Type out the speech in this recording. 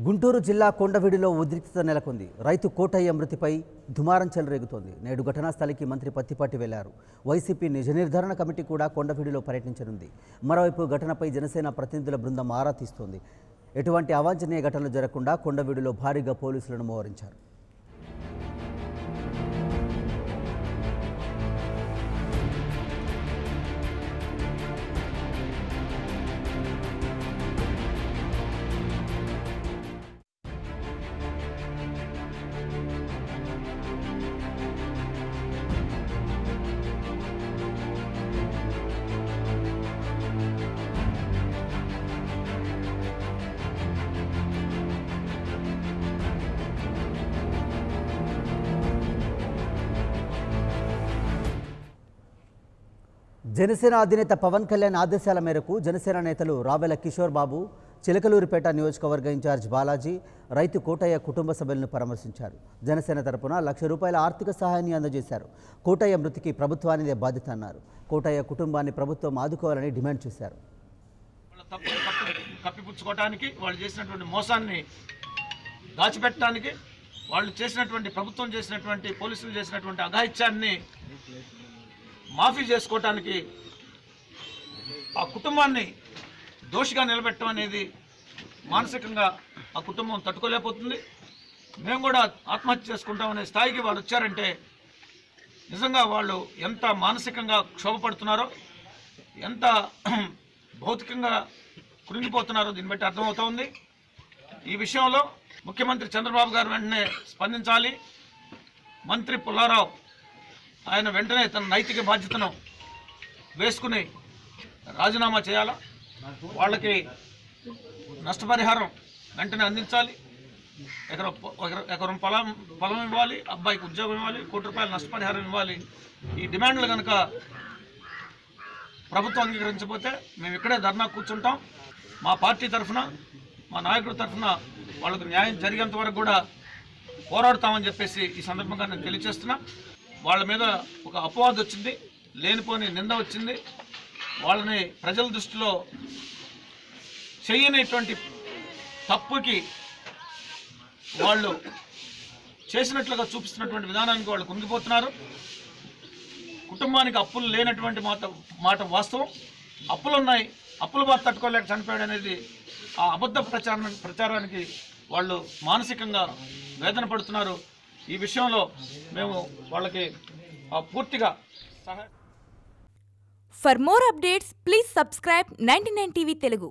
గుంటూరు జిల్లా కొండవీడిలో ఉద్రిక్తత నెలకొంది. రైతు కోటయ్య మృతిపై దుమారం చెలరేగుతోంది. నేడు ఘటనా స్థలికి మంత్రి పత్తిపాటి వెళ్లారు. వైసీపీ నిజ నిర్ధారణ కమిటీ కూడా కొండవీడిలో పర్యటించనుంది. మరోవైపు ఘటనపై జనసేన ప్రతినిధుల బృందం ఆరా తీస్తోంది. ఎటువంటి అవాంఛనీయ ఘటనలు జరగకుండా కొండవీడిలో భారీగా పోలీసులను మోహరించారు. జనసేన అధినేత పవన్ కళ్యాణ్ ఆదేశాల మేరకు జనసేన నేతలు రావెల కిషోర్ బాబు, చిలకలూరిపేట నియోజకవర్గ ఇన్ఛార్జ్ బాలాజీ రైతు కోటయ్య కుటుంబ సభ్యులను పరామర్శించారు. జనసేన తరపున ₹1,00,000 ఆర్థిక సహాయాన్ని అందజేశారు. కోటయ్య మృతికి ప్రభుత్వానిదే బాధ్యత అన్నారు. కోటయ్య కుటుంబాన్ని ప్రభుత్వం ఆదుకోవాలని డిమాండ్ చేశారు. కప్పిపుచ్చుకోవడానికి వాళ్ళు చేసినటువంటి మోసాన్ని దాచిపెట్టడానికి వాళ్ళు చేసినటువంటి ప్రభుత్వం చేసినటువంటి పోలీసులు చేసినటువంటి అఘాయిత్యాన్ని మాఫీ చేసుకోవటానికి ఆ కుటుంబాన్ని దోషిగా నిలబెట్టడం అనేది మానసికంగా ఆ కుటుంబం తట్టుకోలేకపోతుంది. మేము కూడా ఆత్మహత్య చేసుకుంటామనే స్థాయికి వాళ్ళు వచ్చారంటే నిజంగా వాళ్ళు ఎంత మానసికంగా క్షోభపడుతున్నారో, ఎంత భౌతికంగా కృంగిపోతున్నారో దీన్ని బట్టి అర్థమవుతూ ఉంది. ఈ విషయంలో ముఖ్యమంత్రి చంద్రబాబు గారు వెంటనే స్పందించాలి. మంత్రి పుల్లారావు ఆయన వెంటనే తన నైతిక బాధ్యతను వేసుకుని రాజీనామా చేయాలా, వాళ్ళకి నష్టపరిహారం వెంటనే అందించాలి. ఎకరం పొలం ఇవ్వాలి, అబ్బాయికి ఉద్యోగం ఇవ్వాలి, ₹1,00,00,000 నష్టపరిహారం ఇవ్వాలి. ఈ డిమాండ్లు కనుక ప్రభుత్వం అంగీకరించకపోతే మేము ఇక్కడే ధర్నా కూర్చుంటాం. మా పార్టీ తరఫున, మా నాయకుడి తరఫున వాళ్ళకు న్యాయం జరిగేంత వరకు కూడా పోరాడుతామని చెప్పేసి ఈ సందర్భంగా నేను తెలియజేస్తున్నా. వాళ్ళ మీద ఒక అపవాదు వచ్చింది, లేనిపోని నింద వచ్చింది. వాళ్ళని ప్రజల దృష్టిలో చేయనటువంటి తప్పుకి వాళ్ళు చేసినట్లుగా చూపిస్తున్నటువంటి విధానానికి వాళ్ళు కుంగిపోతున్నారు. కుటుంబానికి అప్పులు లేనటువంటి మాట వాస్తవం. అప్పులు ఉన్నాయి, అప్పులు బాధ తట్టుకోలేక చనిపోయాడు అనేది ఆ అబద్ధ ప్రచారానికి వాళ్ళు మానసికంగా వేదన పడుతున్నారు. ఈ విషయంలో మేము వాళ్ళకి పూర్తిగా for more updates please subscribe 99 TV Telugu.